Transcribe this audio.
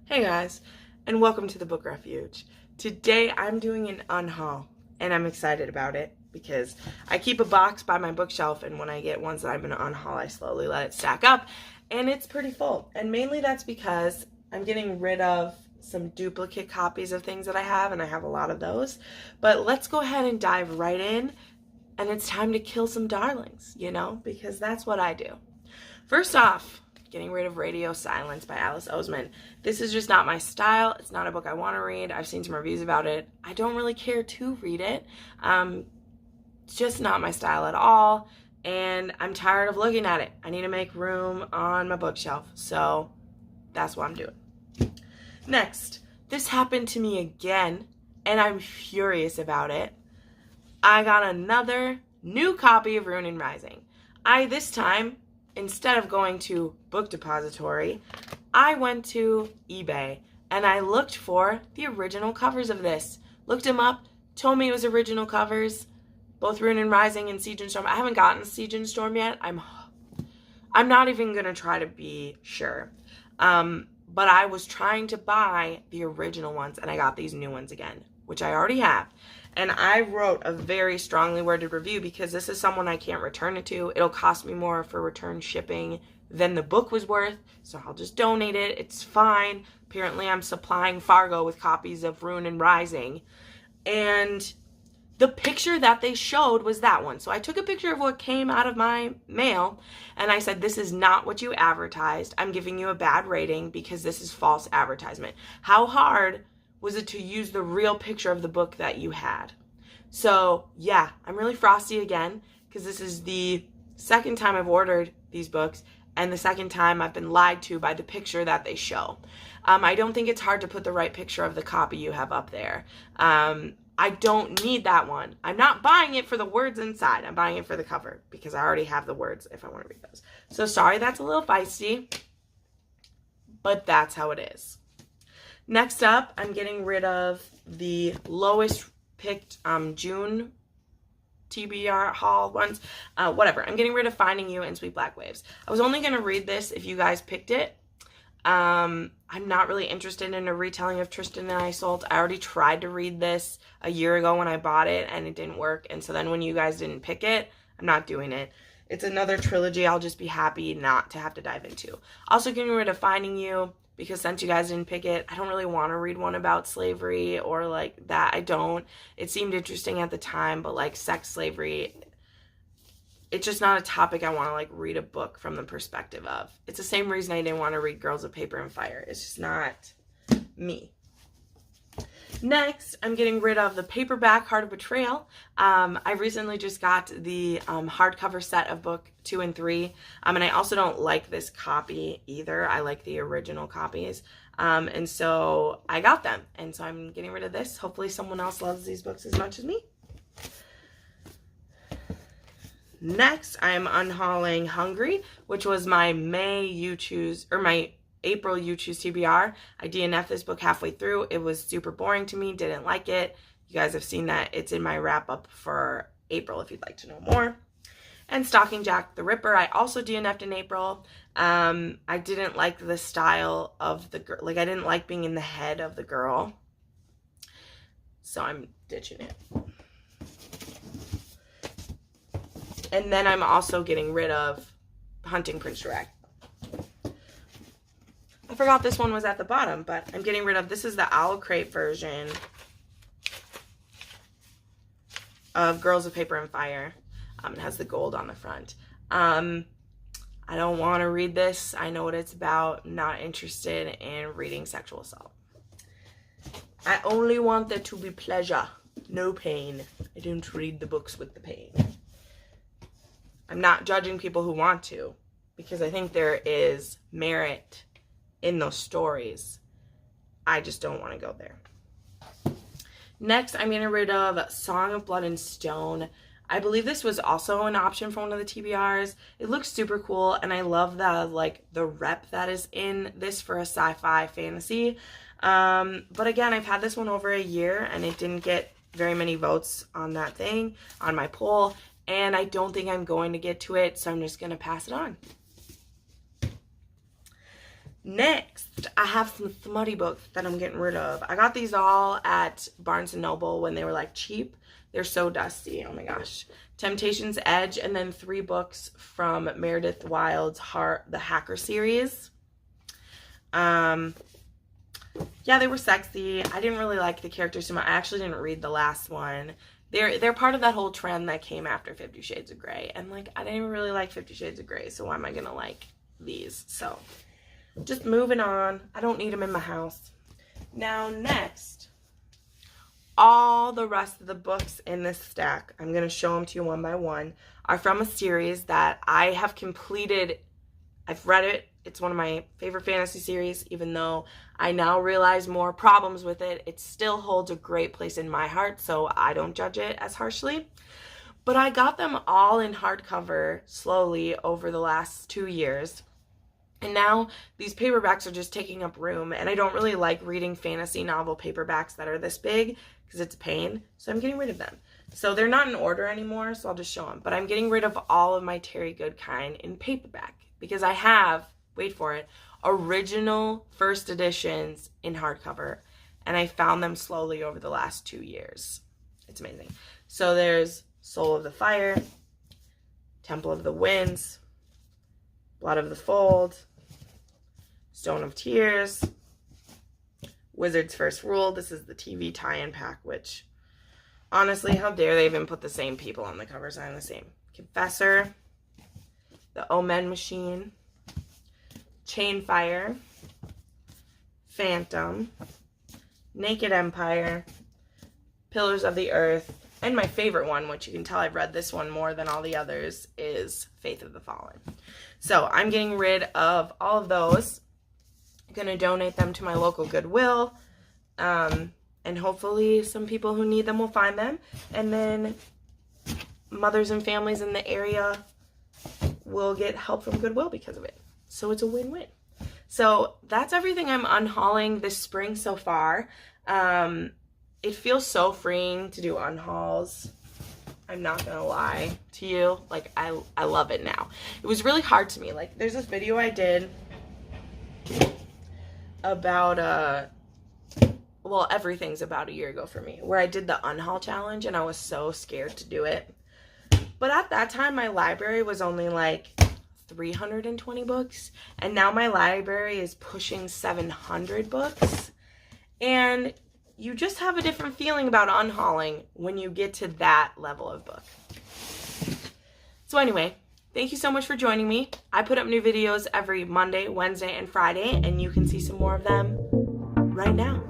Hey guys, and welcome to the Book Refuge. Today I'm doing an unhaul, and I'm excited about it because I keep a box by my bookshelf, and when I get ones that I'm going to unhaul, I slowly let it stack up, and it's pretty full. And mainly that's because I'm getting rid of some duplicate copies of things that I have, and I have a lot of those. But let's go ahead and dive right in, and it's time to kill some darlings, because that's what I do. First off, getting rid of Radio Silence by Alice Oseman. This is just not my style. It's not a book I want to read. I've seen some reviews about it. I don't really care to read it. It's just not my style at all, and I'm tired of looking at it. I need to make room on my bookshelf, so that's what I'm doing. Next, this happened to me again, and I'm furious about it. I got another new copy of Ronin Rising. This time, instead of going to Book Depository, I went to eBay and I looked for the original covers of this. Looked them up, told me it was original covers, both Ronin Rising and Siege and Storm. I haven't gotten Siege and Storm yet. I'm not even gonna try to be sure. But I was trying to buy the original ones, and I got these new ones again, which I already have. And I wrote a very strongly worded review because this is someone I can't return it to. It'll cost me more for return shipping than the book was worth, so I'll just donate it. It's fine. Apparently I'm supplying Fargo with copies of Ronin Rising. And the picture that they showed was that one. So I took a picture of what came out of my mail, and I said, this is not what you advertised. I'm giving you a bad rating because this is false advertisement. How hard was it to use the real picture of the book that you had? So yeah, I'm really frosty again because this is the second time I've ordered these books and the second time I've been lied to by the picture that they show. I don't think it's hard to put the right picture of the copy you have up there. I don't need that one. I'm not buying it for the words inside. I'm buying it for the cover because I already have the words if I want to read those. So sorry, that's a little feisty, but that's how it is. Next up, I'm getting rid of the lowest picked June TBR haul ones. Whatever. I'm getting rid of Finding You and Sweet Black Waves. I was only going to read this if you guys picked it. I'm not really interested in a retelling of Tristan and Isolde. I already tried to read this a year ago when I bought it, and it didn't work. And so then when you guys didn't pick it, I'm not doing it. It's another trilogy I'll just be happy not to have to dive into. Also getting rid of Finding You, because since you guys didn't pick it, I don't really want to read one about slavery or like that. I don't. It seemed interesting at the time, but like sex slavery, it's just not a topic I want to like read a book from the perspective of. It's the same reason I didn't want to read Girls of Paper and Fire. It's just not me. Next, I'm getting rid of the paperback Heart of Betrayal. I recently just got the hardcover set of book 2 and 3. And I also don't like this copy either. I like the original copies. And so I got them. And so I'm getting rid of this. Hopefully someone else loves these books as much as me. Next, I'm unhauling Hungry, which was my May You Choose, or my April You Choose TBR. I DNF'd this book halfway through. It was super boring to me. Didn't like it. You guys have seen that. It's in my wrap up for April if you'd like to know more. And Stalking Jack the Ripper. I also DNF'd in April. I didn't like the style of the girl. Like I didn't like being in the head of the girl. So I'm ditching it. And then I'm also getting rid of Hunting Prince Direct. I forgot this one was at the bottom, but I'm getting rid of, this is the Owl Crate version of Girls of Paper and Fire. It has the gold on the front. I don't want to read this. I know what it's about. Not interested in reading sexual assault. I only want there to be pleasure, no pain. I don't read the books with the pain. I'm not judging people who want to, because I think there is merit in those stories. I just don't want to go there. Next, I'm getting rid of Song of Blood and Stone. I believe this was also an option for one of the TBRs. It looks super cool, and I love the rep that is in this for a sci-fi fantasy. But again, I've had this one over a year, and it didn't get very many votes on that thing, on my poll. And I don't think I'm going to get to it, so I'm just going to pass it on. Next, I have some smutty books that I'm getting rid of. I got these all at Barnes & Noble when they were like cheap. They're so dusty. Oh my gosh. Temptation's Edge, and then 3 books from Meredith Wild's the Hacker series. Yeah, they were sexy. I didn't really like the characters too much. I actually didn't read the last one. They're part of that whole trend that came after 50 Shades of Grey. And like, I didn't really like 50 Shades of Grey, so why am I gonna like these? So just moving on. I don't need them in my house. Now next, all the rest of the books in this stack, I'm going to show them to you one by one, are from a series that I have completed. I've read it. It's one of my favorite fantasy series. Even though I now realize more problems with it, it still holds a great place in my heart, so I don't judge it as harshly. But I got them all in hardcover slowly over the last 2 years. And now these paperbacks are just taking up room, and I don't really like reading fantasy novel paperbacks that are this big because it's a pain, so I'm getting rid of them. So they're not in order anymore, so I'll just show them. But I'm getting rid of all of my Terry Goodkind in paperback because I have, wait for it, original first editions in hardcover, and I found them slowly over the last 2 years. It's amazing. So there's Soul of the Fire, Temple of the Winds, Blood of the Fold, Stone of Tears, Wizard's First Rule. This is the TV tie-in pack, which, honestly, how dare they even put the same people on the covers? I'm the same. Confessor, The Omen Machine, Chainfire, Phantom, Naked Empire, Pillars of the Earth, and my favorite one, which you can tell I've read this one more than all the others, is Faith of the Fallen. So I'm getting rid of all of those. I'm going to donate them to my local Goodwill. And hopefully some people who need them will find them. And then mothers and families in the area will get help from Goodwill because of it. So it's a win-win. So that's everything I'm unhauling this spring so far. It feels so freeing to do unhauls. I'm not gonna lie to you. Like, I love it now. It was really hard to me. Like, there's this video I did about, well, everything's about a year ago for me, where I did the unhaul challenge, and I was so scared to do it. But at that time, my library was only like 320 books, and now my library is pushing 700 books. And you just have a different feeling about unhauling when you get to that level of book. So anyway, thank you so much for joining me. I put up new videos every Monday, Wednesday, and Friday, and you can see some more of them right now.